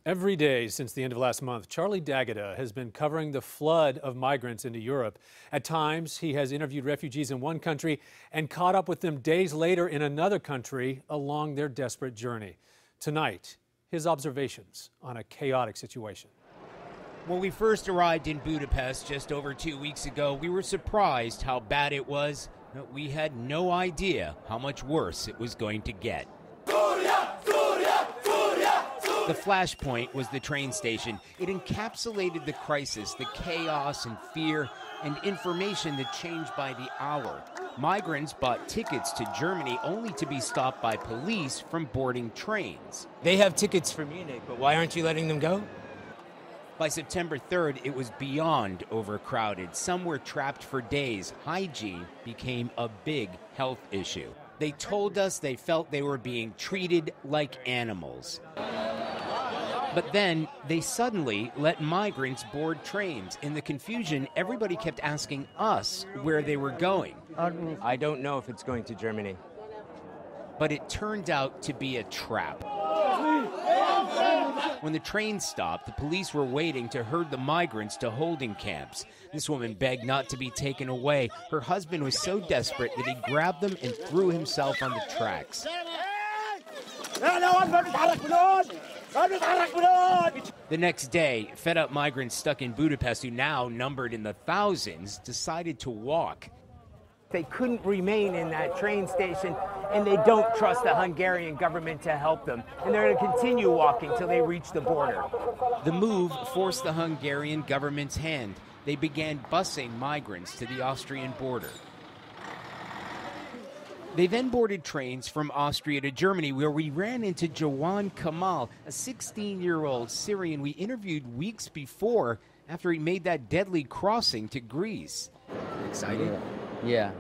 Every day since the end of last month, Charlie D'Agata has been covering the flood of migrants into Europe. At times, he has interviewed refugees in one country and caught up with them days later in another country along their desperate journey. Tonight, his observations on a chaotic situation. When we first arrived in Budapest just over 2 weeks ago, we were surprised how bad it was, but we had no idea how much worse it was going to get. The flashpoint was the train station. It encapsulated the crisis, the chaos and fear, and information that changed by the hour. Migrants bought tickets to Germany only to be stopped by police from boarding trains. They have tickets for Munich, but why aren't you letting them go? By September 3rd, it was beyond overcrowded. Some were trapped for days. Hygiene became a big health issue. They told us they felt they were being treated like animals. But then they suddenly let migrants board trains. In the confusion, everybody kept asking us where they were going. I don't know if it's going to Germany. But it turned out to be a trap. When the train stopped, the police were waiting to herd the migrants to holding camps. This woman begged not to be taken away. Her husband was so desperate that he grabbed them and threw himself on the tracks. The next day, fed-up migrants stuck in Budapest, who now numbered in the thousands, decided to walk. They couldn't remain in that train station, and they don't trust the Hungarian government to help them. And they're going to continue walking till they reach the border. The move forced the Hungarian government's hand. They began busing migrants to the Austrian border. They then boarded trains from Austria to Germany, where we ran into Jawan Kamal, a 16-year-old Syrian we interviewed weeks before after he made that deadly crossing to Greece. Excited? Yeah.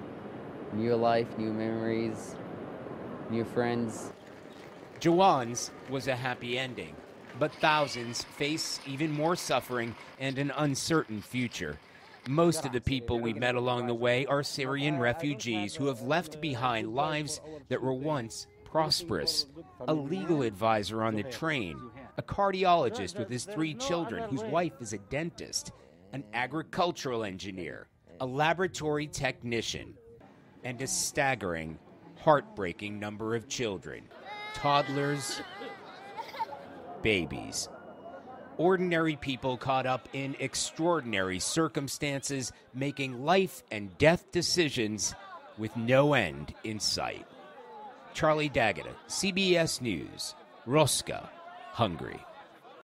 New life, new memories, new friends. Jawan's was a happy ending, but thousands face even more suffering and an uncertain future. Most of the people we met along the way are Syrian refugees who have left behind lives that were once prosperous. A legal advisor on the train, a cardiologist with his 3 children whose wife is a dentist, an agricultural engineer, a laboratory technician, and a staggering, heartbreaking number of children, toddlers, babies. Ordinary people caught up in extraordinary circumstances, making life and death decisions with no end in sight. Charlie D'Agata, CBS News, Roska, Hungary.